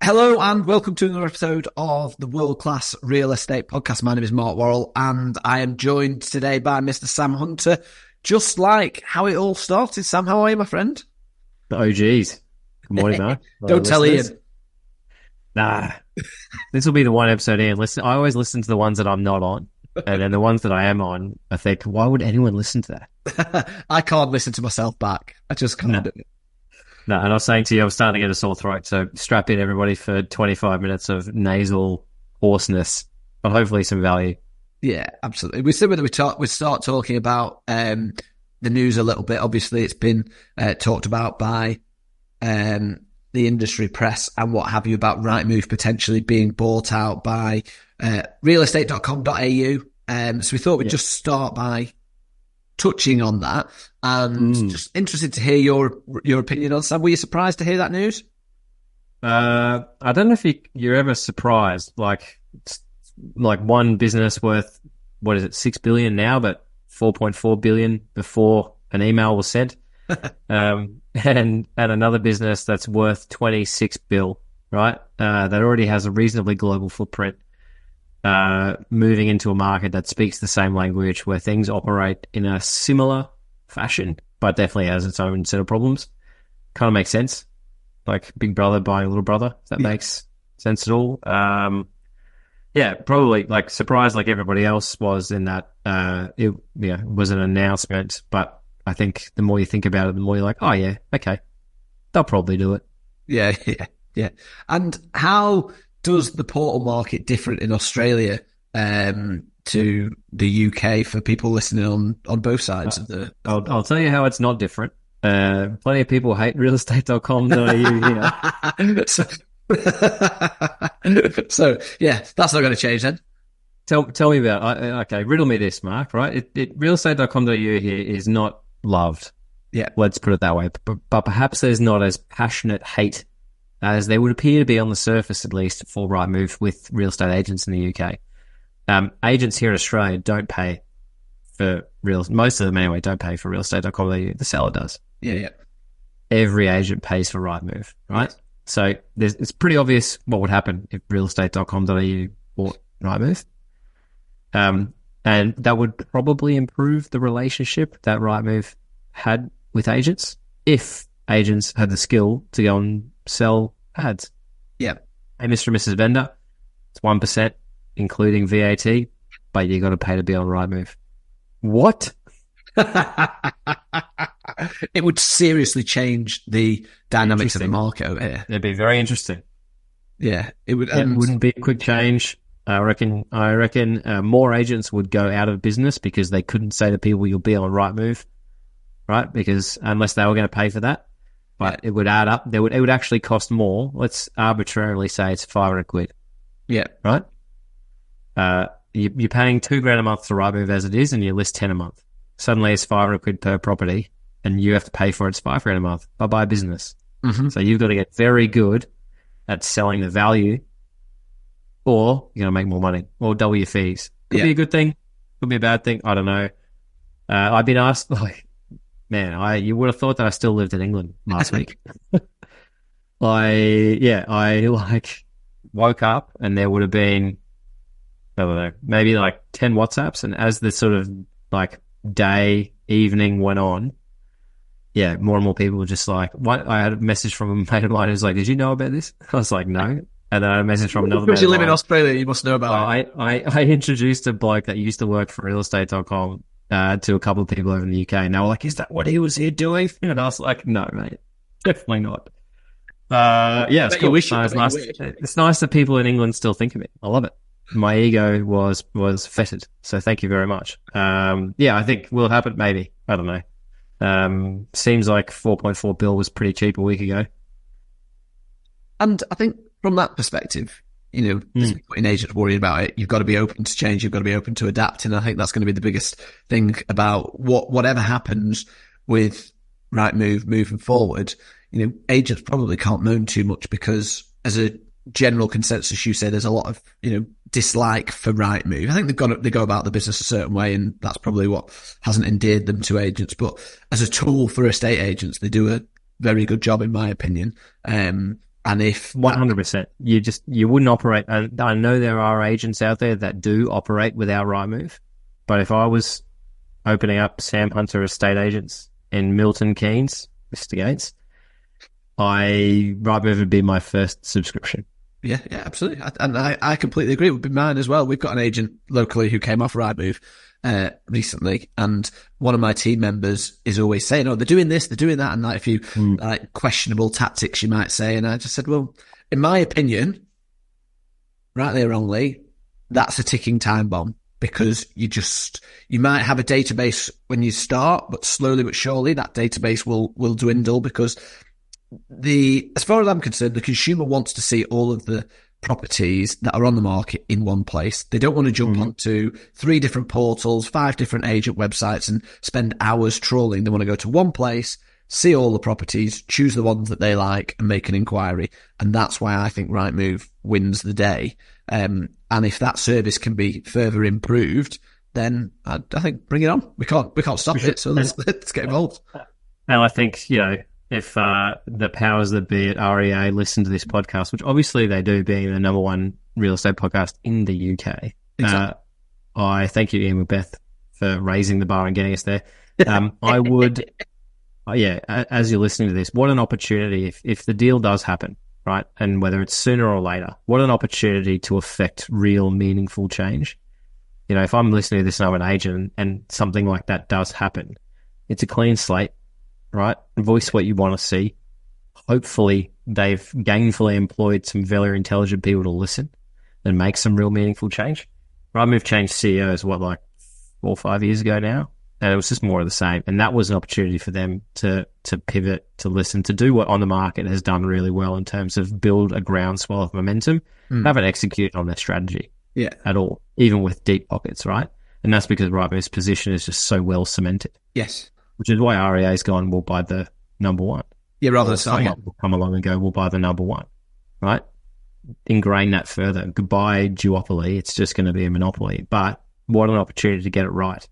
Hello and welcome to another episode of the World Class Real Estate Podcast. My name is Mark Worrall and I am joined today by Mr. Sam Hunter, just like how it all started. Sam, how are you, my friend? The OGs. Good morning, Mark. Don't tell Ian. Nah. This will be the one episode Ian listen. I always listen to the ones that I'm not on. And then the ones that I am on, I think, why would anyone listen to that? I can't listen to myself back. I just can't do it. No, and I was saying to you, I was starting to get a sore throat, so strap in, everybody, for 25 minutes of nasal hoarseness, but hopefully some value. Yeah, absolutely. We said whether we start talking about the news a little bit. Obviously, it's been talked about by the industry press and what have you about Rightmove potentially being bought out by realestate.com.au. So we thought we'd just start by touching on that, and just interested to hear your opinion on Sam. Were you surprised to hear that news? I don't know if you're ever surprised, like one business worth, what is it, 6 billion now, but 4.4 billion before an email was sent. And another business that's worth 26 bill, right? That already has a reasonably global footprint. Moving into a market that speaks the same language, where things operate in a similar fashion, but definitely has its own set of problems. Kind of makes sense. Like Big Brother buying Little Brother, if that makes sense at all. Yeah, probably like surprised like everybody else was in that it was an announcement, but I think the more you think about it, the more you're like, oh yeah, okay, they'll probably do it. Yeah. And how does the portal market different in Australia to the UK for people listening on both sides of the... I'll tell you how it's not different. Plenty of people hate realestate.com.au here. So, yeah, that's not going to change then. Tell me about... okay, riddle me this, Mark, right? Realestate.com.au here is not loved. Yeah. Let's put it that way. But perhaps there's not as passionate hate as there would appear to be on the surface, at least, for Rightmove with real estate agents in the UK. Agents here in Australia don't pay for most of them anyway, don't pay for realestate.com.au. The seller does. Yeah. Every agent pays for Rightmove, right? So it's pretty obvious what would happen if realestate.com.au bought Rightmove. And that would probably improve the relationship that Rightmove had with agents if agents had the skill to go and sell ads. Yeah. Hey, Mr. and Mrs. Vendor, it's 1%, including VAT, but you got to pay to be on Rightmove. What? It would seriously change the dynamics of the market over here. It'd be very interesting. Yeah, it would. It wouldn't be a quick change. I reckon more agents would go out of business because they couldn't say to people, you'll be on Rightmove, right? Because unless they were going to pay for that. But it would add up. It would actually cost more. Let's arbitrarily say it's 500 quid. Yeah. Right? You're paying $2,000 a month to Rightmove as it is, and you list 10 a month. Suddenly it's 500 quid per property, and you have to pay for it. It's $5,000 a month. Bye-bye business. Mm-hmm. So you've got to get very good at selling the value, or you're going to make more money, or double your fees. Could be a good thing. Could be a bad thing. I don't know. I've been asked, man, you would have thought that I still lived in England last week. I woke up and there would have been, I don't know, maybe like 10 WhatsApps. And as the sort of like evening went on, more and more people were just like, what? I had a message from a mate of mine who's like, did you know about this? I was like, no. And then I had a message from another mate. Because you live in Australia, you must know about it. I introduced a bloke that used to work for realestate.com to a couple of people over in the UK, and they were like, is that what he was here doing? And I was like, no, mate, definitely not. It's cool. It's nice that people in England still think of me. I love it. My ego was fettered, so thank you very much. I think will it happen? Maybe. I don't know. Seems like 4.4 bill was pretty cheap a week ago. And I think from that perspective, putting agents worried about it, you've got to be open to change, you've got to be open to adapt. And I think that's going to be the biggest thing about whatever happens with Rightmove moving forward. Agents probably can't moan too much because as a general consensus, you say there's a lot of, dislike for Rightmove. I think they go about the business a certain way, and that's probably what hasn't endeared them to agents. But as a tool for estate agents, they do a very good job, in my opinion. I And if 100%, you wouldn't operate. And I know there are agents out there that do operate without Rightmove, but if I was opening up Sam Hunter estate agents in Milton Keynes, Mr. Gates, Rightmove would be my first subscription. Yeah, absolutely. And I completely agree. It would be mine as well. We've got an agent locally who came off Rightmove recently, and one of my team members is always saying, "Oh, they're doing this, they're doing that," and like a few like questionable tactics, you might say. And I just said, well, in my opinion, rightly or wrongly, that's a ticking time bomb, because you might have a database when you start, but slowly but surely that database will dwindle, because as far as I'm concerned, the consumer wants to see all of the properties that are on the market in one place. They don't want to jump onto 3 different portals, 5 different agent websites and spend hours trawling. They want to go to one place, see all the properties, choose the ones that they like and make an inquiry. And that's why I think Rightmove wins the day. And if that service can be further improved, then I think bring it on. We can't stop it. So let's get involved. And I think, if the powers that be at REA listen to this podcast, which obviously they do, being the number 1 real estate podcast in the UK, exactly. I thank you, Ian McBeth, for raising the bar and getting us there. I would, as you're listening to this, what an opportunity if the deal does happen, right? And whether it's sooner or later, what an opportunity to affect real meaningful change. If I'm listening to this and I'm an agent and something like that does happen, it's a clean slate. Right? Voice what you want to see. Hopefully they've gainfully employed some very intelligent people to listen and make some real meaningful change. Rightmove changed CEOs, 4 or 5 years ago now? And it was just more of the same. And that was an opportunity for them to pivot, to listen, to do what On the Market has done really well in terms of build a groundswell of momentum. Haven't executed on their strategy at all, even with deep pockets, right? And that's because Rightmove's position is just so well cemented. Yes. Which is why REA's gone, we'll buy the number 1. Yeah, rather than someone will come along and go, we'll buy the number 1, right? Ingrain that further. Goodbye, duopoly. It's just going to be a monopoly. But what an opportunity to get it right.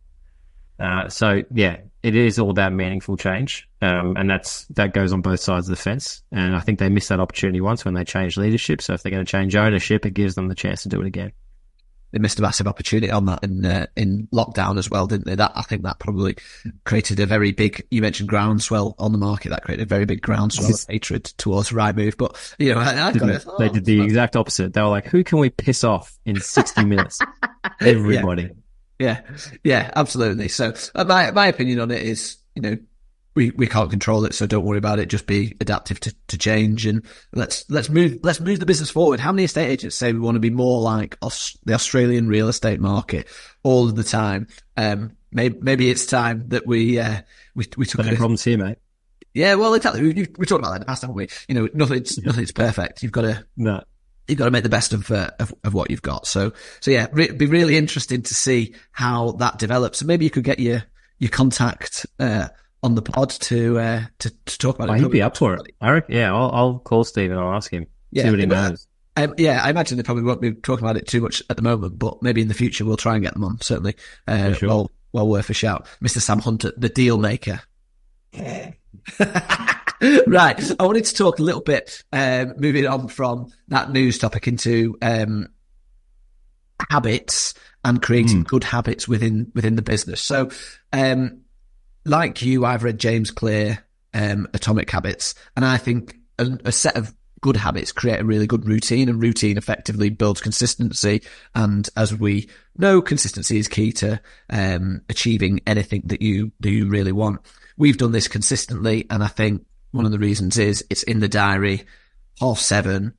It is all about meaningful change. And that goes on both sides of the fence. And I think they missed that opportunity once when they changed leadership. So if they're going to change ownership, it gives them the chance to do it again. They missed a massive opportunity on that in lockdown as well, didn't they? I think that probably created a very big, you mentioned groundswell on the market, that created a very big groundswell of hatred towards Rightmove. But, they did the exact opposite. They were like, who can we piss off in 60 minutes? Everybody. Yeah, absolutely. So my opinion on it is, we can't control it, so don't worry about it. Just be adaptive to change, and let's move the business forward. How many estate agents say we want to be more like the Australian real estate market all of the time? Maybe it's time that we took no problems here, mate. Yeah, well, exactly. We talked about that in the past, haven't we? Nothing's perfect. You've got to make the best of what you've got. So it'd be really interesting to see how that develops. And maybe you could get your contact on the pod to talk about it. He'd be up for it. I reckon, I'll call Steve and I'll ask him. See what he knows. I imagine they probably won't be talking about it too much at the moment, but maybe in the future we'll try and get them on. Certainly, sure. well worth a shout, Mr. Sam Hunter, the deal maker. Right, I wanted to talk a little bit, moving on from that news topic into habits and creating good habits within the business. So, like you, I've read James Clear, Atomic Habits, and I think a set of good habits create a really good routine, and routine effectively builds consistency. And as we know, consistency is key to achieving anything that you really want. We've done this consistently, and I think one of the reasons is it's in the diary, 7:30.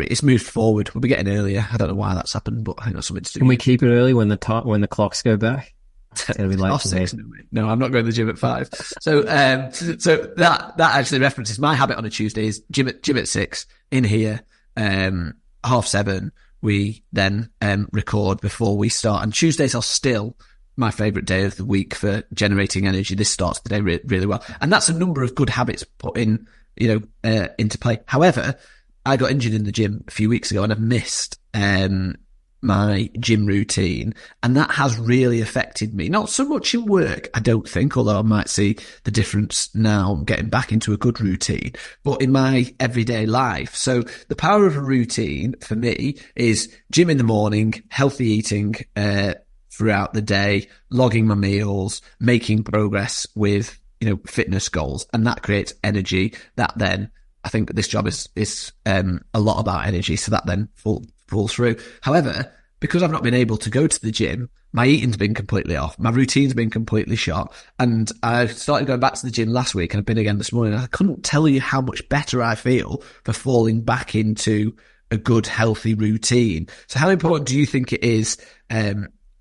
It's moved forward. We'll be getting earlier. I don't know why that's happened, but I think that's something to do. Can we keep it early when the clocks go back? It's gonna be late. 6. No, I'm not going to the gym at 5. So that actually references my habit on a Tuesday is gym at 6 in here. 7:30. We then record before we start, and Tuesdays are still my favorite day of the week for generating energy. This starts the day really well, and that's a number of good habits put in, into play. However, I got injured in the gym a few weeks ago, and I've missed my gym routine, and that has really affected me. Not so much in work, I don't think, although I might see the difference now getting back into a good routine, but in my everyday life. So the power of a routine for me is gym in the morning, healthy eating, throughout the day, logging my meals, making progress with, fitness goals. And that creates energy that then, I think this job is a lot about energy. So that then falls through. However, because I've not been able to go to the gym, my eating's been completely off. My routine's been completely shot. And I started going back to the gym last week, and I've been again this morning. I couldn't tell you how much better I feel for falling back into a good, healthy routine. So how important do you think it is,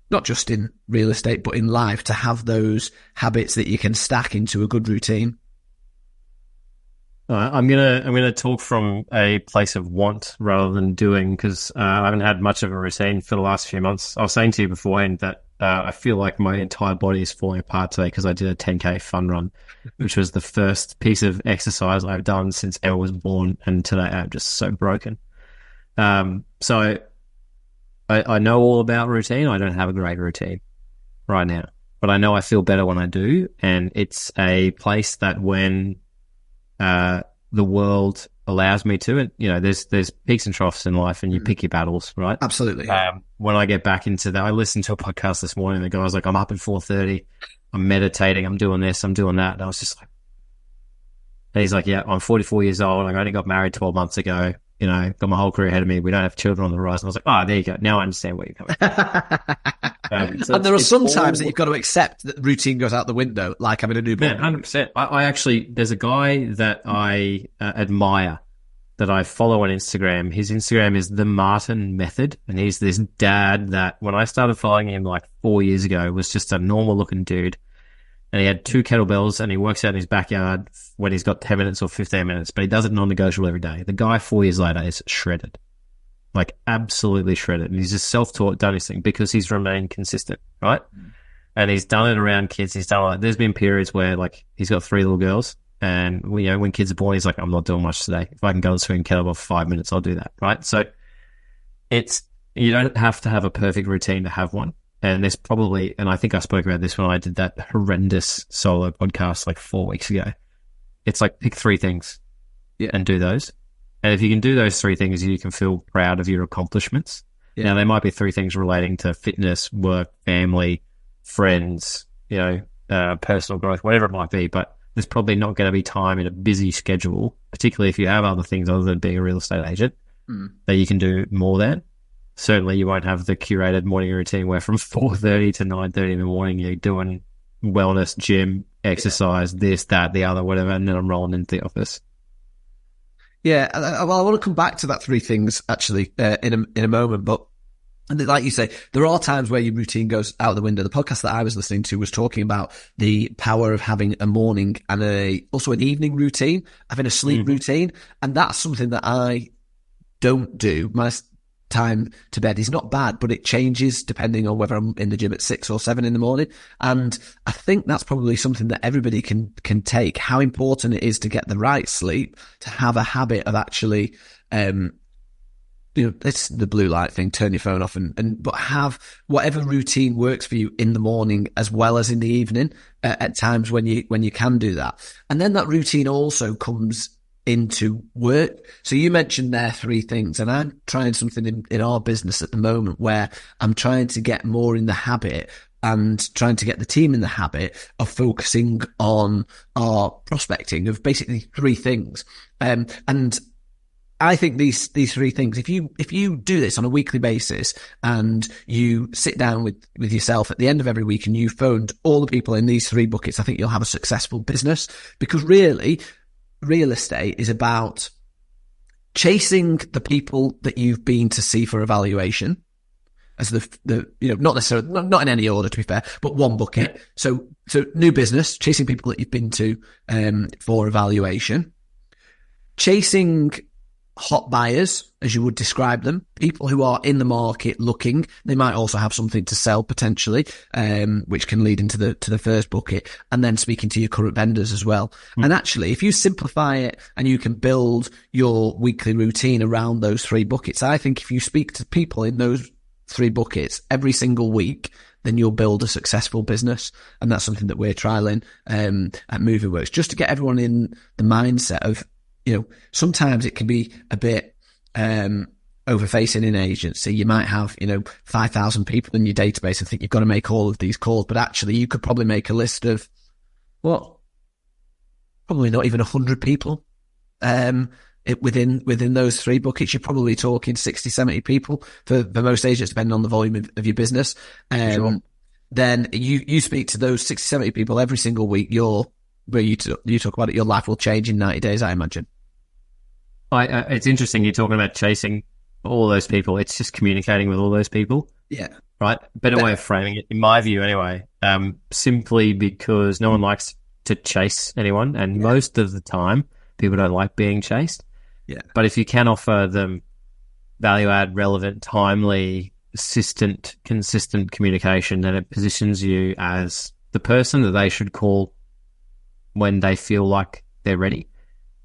not just in real estate, but in life, to have those habits that you can stack into a good routine? I'm gonna talk from a place of want rather than doing, because I haven't had much of a routine for the last few months. I was saying to you beforehand that I feel like my entire body is falling apart today because I did a 10K fun run, which was the first piece of exercise I've done since Emma was born, and today I'm just so broken. So I know all about routine. I don't have a great routine right now, but I know I feel better when I do, and it's a place that when the world allows me to, and there's peaks and troughs in life, and you pick your battles, right? Absolutely. When I get back into that, I listened to a podcast this morning. The guy was like, "I'm up at 4:30, I'm meditating, I'm doing this, I'm doing that," and I was just like, and he's like, "Yeah, I'm 44 years old. I only got married 12 months ago. Got my whole career ahead of me. We don't have children on the horizon." I was like, "Oh, there you go. Now I understand where you're coming from." And there are some times that you've got to accept that the routine goes out the window, like having a newborn. 100%. I actually, there's a guy that I admire, that I follow on Instagram. His Instagram is The Martin Method, and he's this dad that when I started following him like 4 years ago was just a normal looking dude. And he had 2 kettlebells, and he works out in his backyard when he's got 10 minutes or 15 minutes, but he does it non-negotiable every day. The guy 4 years later is shredded, like absolutely shredded. And he's just self-taught, done his thing because he's remained consistent, right? And he's done it around kids. There's been periods where like he's got 3 little girls, and when kids are born, he's like, "I'm not doing much today. If I can go and swing kettlebell for 5 minutes, I'll do that," right? So you don't have to have a perfect routine to have one. And there's probably, and I think I spoke about this when I did that horrendous solo podcast like 4 weeks ago. It's like pick 3 things and do those. And if you can do those 3 things, you can feel proud of your accomplishments. Yeah. Now, there might be 3 things relating to fitness, work, family, friends, personal growth, whatever it might be. But there's probably not going to be time in a busy schedule, particularly if you have other things other than being a real estate agent, that you can do more than. Certainly you won't have the curated morning routine where from 4:30 to 9:30 in the morning you're doing wellness, gym, exercise, this, that, the other, whatever, and then I'm rolling into the office. Yeah, well, I want to come back to that 3 things actually in a moment, but like you say, there are times where your routine goes out the window. The podcast that I was listening to was talking about the power of having a morning and also an evening routine, having a sleep routine, and that's something that I don't do. My time to bed is not bad, but it changes depending on whether I'm in the gym at 6 or 7 in the morning. And I think that's probably something that everybody can take, how important it is to get the right sleep, to have a habit of actually, it's the blue light thing, turn your phone off but have whatever routine works for you in the morning as well as in the evening, at times when you can do that. And then that routine also comes into work. So you mentioned there 3 things, and I'm trying something in our business at the moment where I'm trying to get more in the habit and trying to get the team in the habit of focusing on our prospecting of basically 3 things. And I think these 3 things, if you do this on a weekly basis and you sit down with yourself at the end of every week and you phoned all the people in these 3 buckets, I think you'll have a successful business. Because really, real estate is about chasing the people that you've been to see for evaluation as not necessarily, not in any order to be fair, but one bucket. So new business, chasing people that you've been to, for evaluation, chasing hot buyers, as you would describe them, people who are in the market looking. They might also have something to sell potentially, which can lead into the first bucket, and then speaking to your current vendors as well. And actually, if you simplify it and you can build your weekly routine around those 3 buckets, I think if you speak to people in those three buckets every single week, then you'll build a successful business. And that's something that we're trialing at MovieWorks, just to get everyone in the mindset of, sometimes it can be a bit overfacing in agency. You might have, 5,000 people in your database and think you've got to make all of these calls, but actually you could probably make a list of, probably not even 100 people. Within those three buckets, you're probably talking 60, 70 people for most agents, depending on the volume of your business. Sure. Then you speak to those 60, 70 people every single week. You talk about it, your life will change in 90 days, I imagine. It's interesting you're talking about chasing all those people. It's just communicating with all those people. Yeah. Right? Better way of framing it, in my view anyway, simply because no one likes to chase anyone, and most of the time people don't like being chased. Yeah. But if you can offer them value add, relevant, timely, consistent communication, then it positions you as the person that they should call when they feel like they're ready.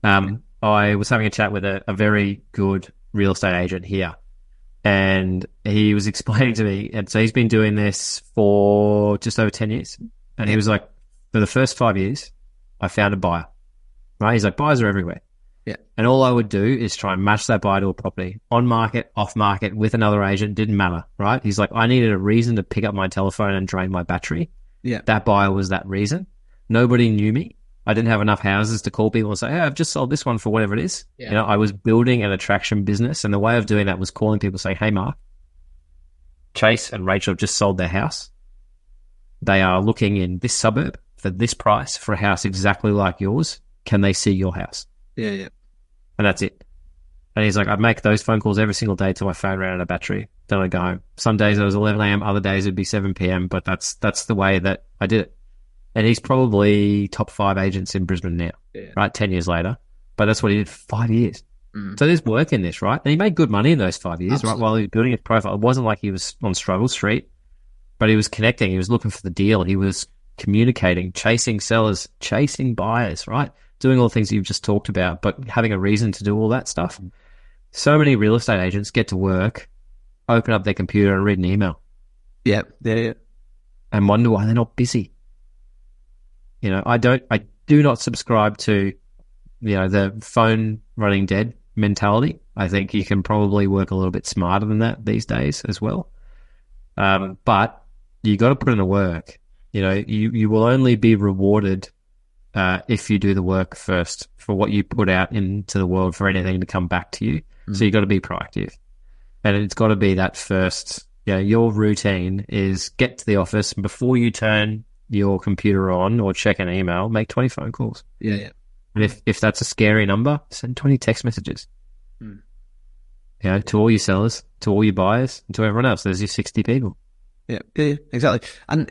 I was having a chat with a very good real estate agent here, and he was explaining to me, and so he's been doing this for just over 10 years. And he was like, for the first 5 years, I found a buyer, right? He's like, buyers are everywhere. Yeah. And all I would do is try and match that buyer to a property on market, off market, with another agent. Didn't matter, right? He's like, I needed a reason to pick up my telephone and drain my battery. Yeah. That buyer was that reason. Nobody knew me. I didn't have enough houses to call people and say, hey, I've just sold this one for whatever it is. Yeah. I was building an attraction business, and the way of doing that was calling people saying, hey, Mark, Chase and Rachel have just sold their house. They are looking in this suburb for this price for a house exactly like yours. Can they see your house? Yeah. And that's it. And he's like, I'd make those phone calls every single day till my phone ran out of battery. Then I'd go home. Some days it was 11 a.m. Other days it'd be 7 p.m. But that's the way that I did it. And he's probably top 5 agents in Brisbane now, right? 10 years later. But that's what he did for 5 years. So there's work in this, right? And he made good money in those 5 years, Absolutely. right? While he was building his profile. It wasn't like he was on struggle street, but he was connecting. He was looking for the deal. He was communicating, chasing sellers, chasing buyers, right? Doing all the things you've just talked about, but having a reason to do all that stuff. So many real estate agents get to work, open up their computer and read an email. Yeah. And wonder why they're not busy. I do not subscribe to, the phone running dead mentality. I think you can probably work a little bit smarter than that these days as well. But you got to put in the work. You will only be rewarded if you do the work first for what you put out into the world for anything to come back to you. So you got to be proactive, and it's got to be that first. Your routine is get to the office, and before you turn your computer on or check an email, make 20 phone calls. Yeah. And if that's a scary number, send 20 text messages. To all your sellers, to all your buyers, and to everyone else. There's your 60 people. Yeah, exactly. And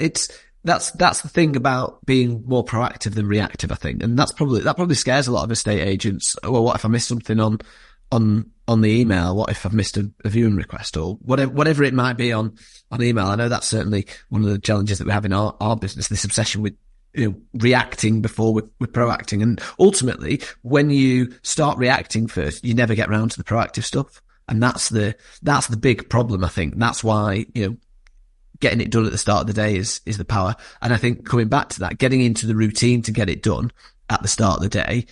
that's the thing about being more proactive than reactive, I think. And that probably scares a lot of estate agents. Well, what if I miss something on the email? What if I've missed a viewing request or whatever it might be on email? I know that's certainly one of the challenges that we have in our business, this obsession with reacting before we're proacting. And ultimately, when you start reacting first, you never get around to the proactive stuff. And that's the big problem, I think. That's why, getting it done at the start of the day is the power. And I think coming back to that, getting into the routine to get it done at the start of the day,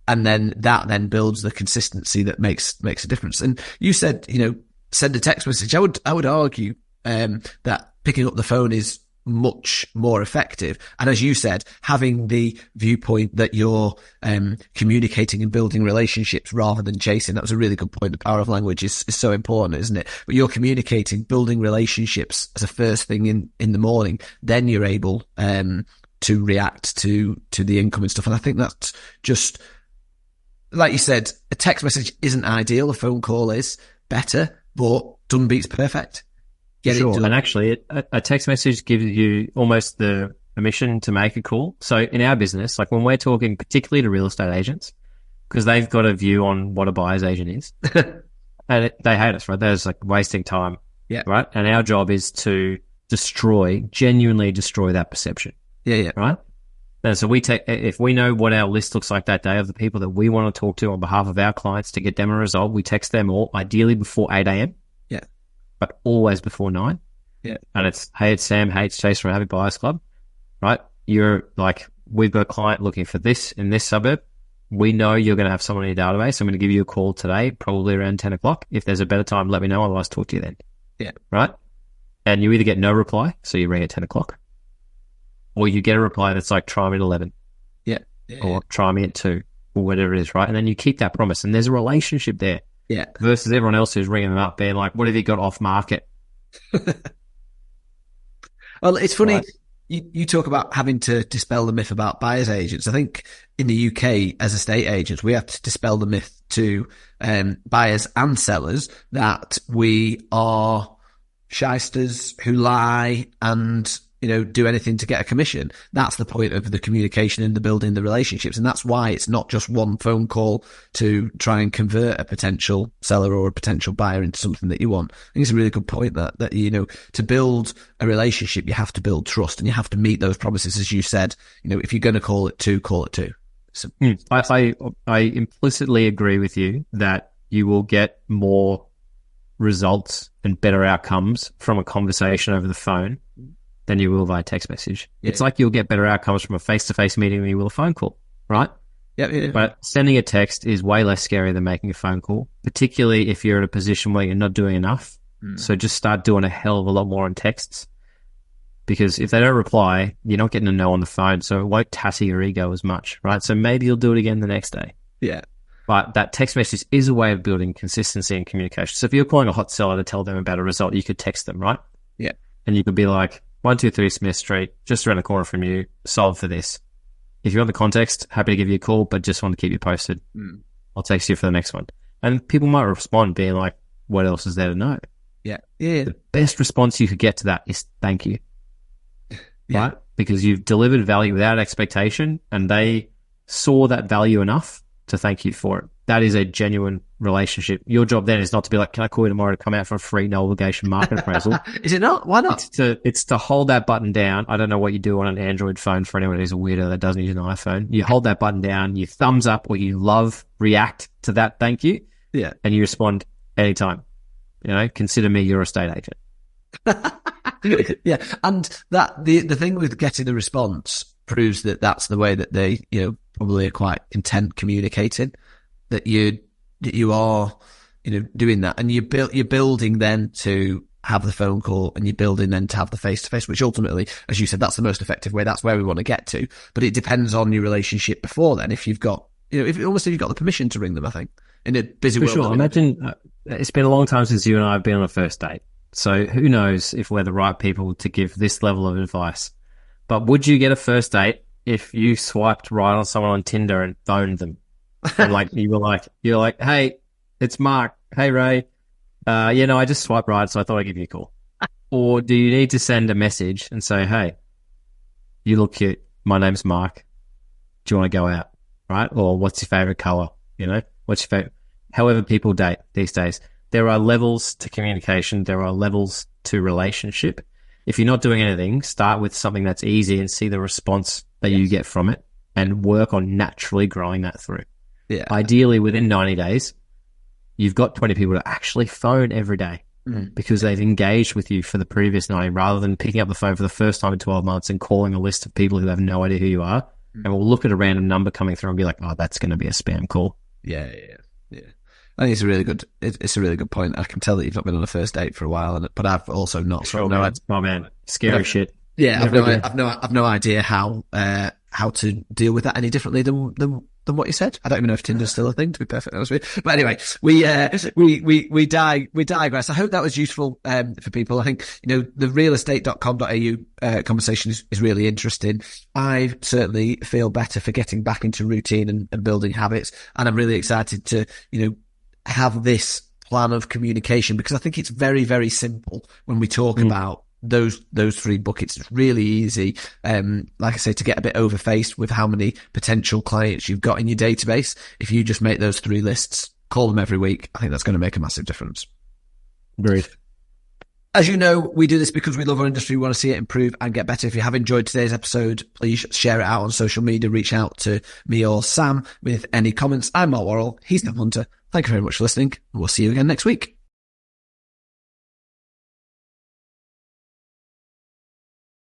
and then that then builds the consistency that makes a difference. And you said, send a text message. I would argue that picking up the phone is much more effective. And as you said, having the viewpoint that you're communicating and building relationships rather than chasing, that was a really good point. The power of language is so important, isn't it? But you're communicating, building relationships as a first thing in the morning, then you're able to react to the incoming stuff. And I think that's just, like you said, a text message isn't ideal. A phone call is better, but done beats perfect. Get it done. And actually, a text message gives you almost the permission to make a call. So in our business, like when we're talking particularly to real estate agents, because they've got a view on what a buyer's agent is, and they hate us, right? They're just like wasting time, right? And our job is to genuinely destroy that perception. Right? And so if we know what our list looks like that day of the people that we want to talk to on behalf of our clients to get them a result, we text them all ideally before 8 a.m. but always before 9. Yeah. And it's, hey, it's Sam, hey, it's Chase from Happy Buyers Club, right? You're like, we've got a client looking for this in this suburb. We know you're going to have someone in your database. I'm going to give you a call today, probably around 10 o'clock. If there's a better time, let me know. Otherwise, talk to you then. Yeah. Right? And you either get no reply, so you ring at 10 o'clock, or you get a reply that's like, try me at 11. Yeah. Or try me at 2, or whatever it is, right? And then you keep that promise, and there's a relationship there. Yeah. Versus everyone else who's ringing them up being like, what have you got off market? Well, it's funny. Right. You talk about having to dispel the myth about buyer's agents. I think in the UK, as estate agents, we have to dispel the myth to buyers and sellers that we are shysters who lie and, do anything to get a commission. That's the point of the communication and the building the relationships. And that's why it's not just one phone call to try and convert a potential seller or a potential buyer into something that you want. I think it's a really good point that, to build a relationship, you have to build trust and you have to meet those promises. As you said, if you're going to call it 2, call it 2. So, I implicitly agree with you that you will get more results and better outcomes from a conversation over the phone than you will via text message. Yeah. It's like you'll get better outcomes from a face-to-face meeting than you will a phone call, right? Yeah. But sending a text is way less scary than making a phone call, particularly if you're in a position where you're not doing enough. So just start doing a hell of a lot more on texts, because if they don't reply, you're not getting a no on the phone, so it won't tatter your ego as much, right? So maybe you'll do it again the next day. Yeah. But that text message is a way of building consistency and communication. So if you're calling a hot seller to tell them about a result, you could text them, right? Yeah. And you could be like, 123 Smith Street, just around the corner from you, sold for this. If you want the context, happy to give you a call, but just want to keep you posted. I'll text you for the next one. And people might respond being like, what else is there to know? Yeah. The best response you could get to that is thank you. Right? Because you've delivered value without expectation, and they saw that value enough to thank you for it. That is a genuine relationship. Your job then is not to be like, can I call you tomorrow to come out for a free no obligation market appraisal? Is it not? Why not? It's to hold that button down. I don't know what you do on an Android phone for anyone who's a weirdo that doesn't use an iPhone. You hold that button down, you thumbs up or you react to that thank you. Yeah. And you respond anytime. Consider me your estate agent. Yeah. And that the thing with getting a response proves that that's the way that they, probably are quite content communicating, that you are, doing that, and you're building then to have the phone call, and you're building then to have the face to face, which ultimately, as you said, that's the most effective way. That's where we want to get to. But it depends on your relationship before then. If you've got, if you've got the permission to ring them, I think, in a busy world. Sure. Imagine it's been a long time since you and I have been on a first date. So who knows if we're the right people to give this level of advice. But would you get a first date if you swiped right on someone on Tinder and phoned them? And you're like, hey, it's Mark. Hey, Ray. I just swiped right, so I thought I'd give you a call. Or do you need to send a message and say, hey, you look cute. My name's Mark. Do you want to go out? Right? Or what's your favorite color? What's your favorite? However people date these days, there are levels to communication. There are levels to relationship. If you're not doing anything, start with something that's easy and see the response that you get from it, and work on naturally growing that through. Yeah. Ideally, within 90 days, you've got 20 people to actually phone every day because they've engaged with you for the previous 90, rather than picking up the phone for the first time in 12 months and calling a list of people who have no idea who you are. And we'll look at a random number coming through and be like, oh, that's going to be a spam call. Yeah. I think it's a really good point. I can tell that you've not been on a first date for a while, but I've also not. Man, scary shit. Yeah, I've no idea how to deal with that any differently than what you said. I don't even know if Tinder's still a thing, to be perfectly honest with you. But anyway, we digress. I hope that was useful for people. I think the realestate.com.au conversation is really interesting. I certainly feel better for getting back into routine and building habits, and I'm really excited to have this plan of communication, because I think it's very, very simple when we talk about those 3 buckets. It's really easy, like I say, to get a bit overfaced with how many potential clients you've got in your database. If you just make those 3 lists, call them every week, I think that's going to make a massive difference. Agreed. As you know, we do this because we love our industry. We want to see it improve and get better. If you have enjoyed today's episode, please share it out on social media. Reach out to me or Sam with any comments. I'm Mark Worrall. He's the Hunter. Thank you very much for listening. We'll see you again next week.